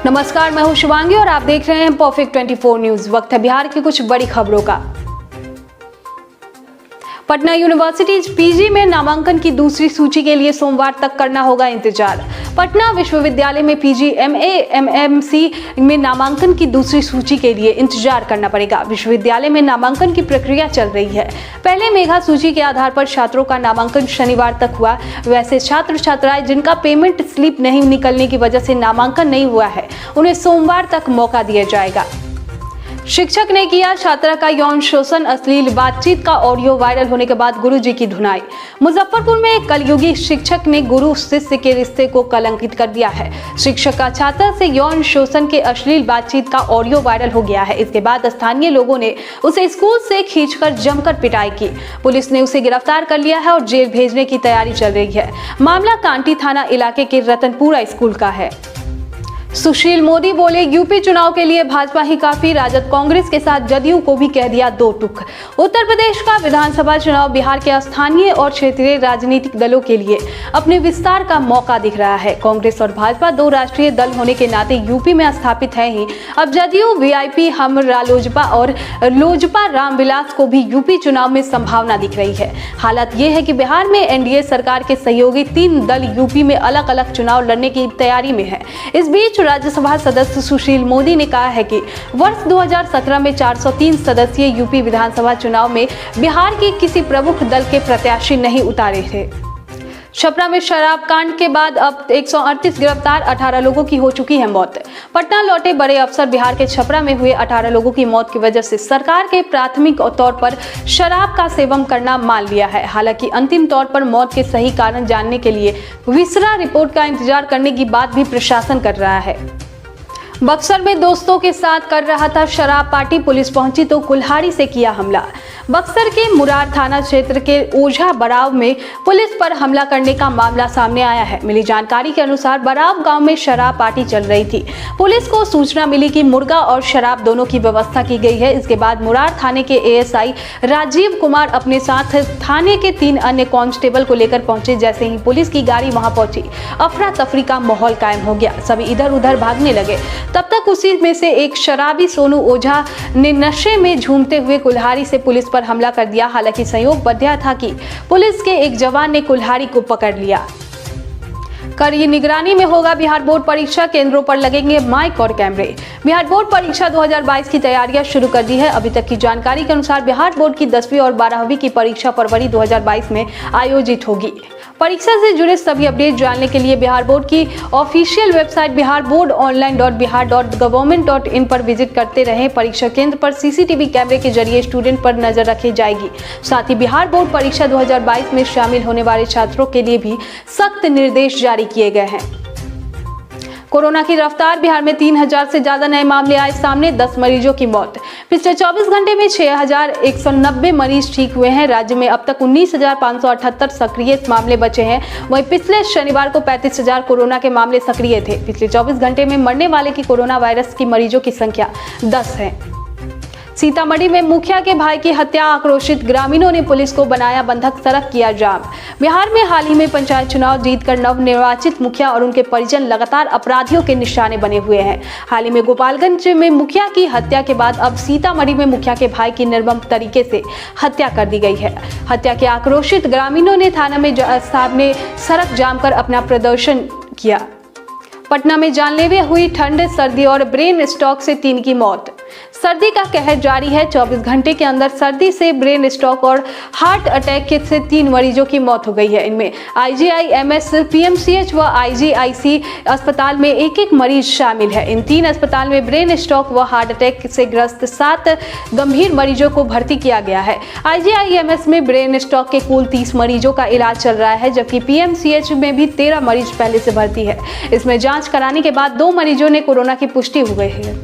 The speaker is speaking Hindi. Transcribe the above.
नमस्कार, मैं हूं शिवांगी और आप देख रहे हैं परफेक्ट 24 न्यूज। वक्त है बिहार की कुछ बड़ी खबरों का। पटना यूनिवर्सिटी पीजी में नामांकन की दूसरी सूची के लिए सोमवार तक करना होगा इंतजार। पटना विश्वविद्यालय में पीजी, एमए, एमएमसी में नामांकन की दूसरी सूची के लिए इंतजार करना पड़ेगा। विश्वविद्यालय में नामांकन की प्रक्रिया चल रही है। पहले मेगा सूची के आधार पर छात्रों का नामांकन शनिवार तक हुआ। वैसे छात्र छात्राएं जिनका पेमेंट स्लिप नहीं निकलने की वजह से नामांकन नहीं हुआ है, उन्हें सोमवार तक मौका दिया जाएगा। शिक्षक ने किया छात्रा का यौन शोषण, अश्लील बातचीत का ऑडियो वायरल होने के बाद गुरुजी की धुनाई। मुजफ्फरपुर में एक कलयुगी शिक्षक ने गुरु शिष्य के रिश्ते को कलंकित कर दिया है। शिक्षक का छात्रा से यौन शोषण के अश्लील बातचीत का ऑडियो वायरल हो गया है। इसके बाद स्थानीय लोगों ने उसे स्कूल से खींचकर जमकर पिटाई की। पुलिस ने उसे गिरफ्तार कर लिया है और जेल भेजने की तैयारी चल रही है। मामला कांटी थाना इलाके के रतनपुरा स्कूल का है। सुशील मोदी बोले, यूपी चुनाव के लिए भाजपा ही काफी, राजद कांग्रेस के साथ जदयू को भी कह दिया दो टुक। उत्तर प्रदेश का विधानसभा चुनाव बिहार के स्थानीय और क्षेत्रीय राजनीतिक दलों के लिए अपने विस्तार का मौका दिख रहा है। कांग्रेस और भाजपा दो राष्ट्रीय दल होने के नाते यूपी में स्थापित है ही। अब जदयू, वीआईपी, हम रालोजपा और लोजपा रामविलास को भी यूपी चुनाव में संभावना दिख रही है। हालत ये है कि बिहार में एनडीए सरकार के सहयोगी 3 दल यूपी में अलग अलग चुनाव लड़ने की तैयारी में है। इस बीच राज्यसभा सदस्य सुशील मोदी ने कहा है कि वर्ष 2017 में 403 सदस्यीय यूपी विधानसभा चुनाव में बिहार की किसी प्रमुख दल के प्रत्याशी नहीं उतारे थे। छपरा में शराब कांड के बाद अब 138 गिरफ्तार, 18 लोगों की हो चुकी है मौत। पटना लौटे बड़े अफसर बिहार के छपरा में हुए 18 लोगों की मौत की वजह से सरकार के प्राथमिक तौर पर शराब का सेवन करना मान लिया है। हालांकि अंतिम तौर पर मौत के सही कारण जानने के लिए विसरा रिपोर्ट का इंतजार करने की बात भी प्रशासन कर रहा है। बक्सर में दोस्तों के साथ कर रहा था शराब पार्टी, पुलिस पहुंची तो कुल्हाड़ी से किया हमला। बक्सर के मुरार थाना क्षेत्र के ओझा बराव में पुलिस पर हमला करने का मामला सामने आया है। मिली जानकारी के अनुसार बराव गांव में शराब पार्टी चल रही थी। पुलिस को सूचना मिली कि मुर्गा और शराब दोनों की व्यवस्था की गई है। इसके बाद मुरार थाने के एएसआई राजीव कुमार अपने साथ थाने के 3 अन्य कांस्टेबल को लेकर पहुंचे। जैसे ही पुलिस की गाड़ी वहां पहुंची, अफरा तफरी का माहौल कायम हो गया। सभी इधर उधर भागने लगे। तब तक उसी में से एक शराबी सोनू ओझा ने नशे में झूमते हुए कुल्हाड़ी से पुलिस पर हमला कर दिया। हालांकि संयोग बढ़िया था कि पुलिस के एक जवान ने कुल्हाड़ी को पकड़ लिया। कड़ी निगरानी में होगा बिहार बोर्ड परीक्षा, केंद्रों पर लगेंगे माइक और कैमरे। बिहार बोर्ड परीक्षा 2022 की तैयारियां शुरू कर दी है। अभी तक की जानकारी के अनुसार बिहार बोर्ड की 10वीं और 12वीं की परीक्षा फरवरी 2022 में आयोजित होगी। परीक्षा से जुड़े सभी अपडेट जानने के लिए बिहार बोर्ड की ऑफिशियल वेबसाइट biharboardonline.bihar.gov.in पर विजिट करते रहें। परीक्षा केंद्र पर सीसीटीवी कैमरे के जरिए स्टूडेंट पर नजर रखी जाएगी। साथ ही बिहार बोर्ड परीक्षा 2022 में शामिल होने वाले छात्रों के लिए भी सख्त निर्देश जारी किए गए हैं। कोरोना की रफ्तार, बिहार में 3000 से ज्यादा नए मामले आए सामने, 10 मरीजों की मौत। पिछले 24 घंटे में 6190 मरीज ठीक हुए हैं। राज्य में अब तक 19578 सक्रिय मामले बचे हैं। वहीं पिछले शनिवार को 35000 कोरोना के मामले सक्रिय थे। पिछले 24 घंटे में मरने वाले की कोरोना वायरस की मरीजों की संख्या 10 है। सीतामढ़ी में मुखिया के भाई की हत्या, आक्रोशित ग्रामीणों ने पुलिस को बनाया बंधक, सड़क किया जाम। बिहार में हाल ही में पंचायत चुनाव जीतकर नवनिर्वाचित मुखिया और उनके परिजन लगातार अपराधियों के निशाने बने हुए हैं। हाल ही में गोपालगंज में मुखिया की हत्या के बाद अब सीतामढ़ी में मुखिया के भाई की निर्मम तरीके से हत्या कर दी गई है। हत्या के आक्रोशित ग्रामीणों ने थाना में सामने सड़क जाम कर अपना प्रदर्शन किया। पटना में जानलेवा हुई ठंड, सर्दी और ब्रेन स्ट्रोक से 3 की मौत। सर्दी का कहर जारी है। 24 घंटे के अंदर सर्दी से ब्रेन स्ट्रोक और हार्ट अटैक से 3 मरीजों की मौत हो गई है। इनमें आईजीआईएमएस, पीएमसीएच व आईजीआईसी अस्पताल में एक मरीज शामिल है। इन 3 अस्पताल में ब्रेन स्ट्रोक व हार्ट अटैक से ग्रस्त 7 गंभीर मरीजों को भर्ती किया गया है। आईजीआईएमएस में ब्रेन स्ट्रोक के कुल 30 मरीजों का इलाज चल रहा है, जबकि पीएमसीएच में भी 13 मरीज पहले से भर्ती है। इसमें जाँच कराने के बाद 2 मरीजों ने कोरोना की पुष्टि हो गई है।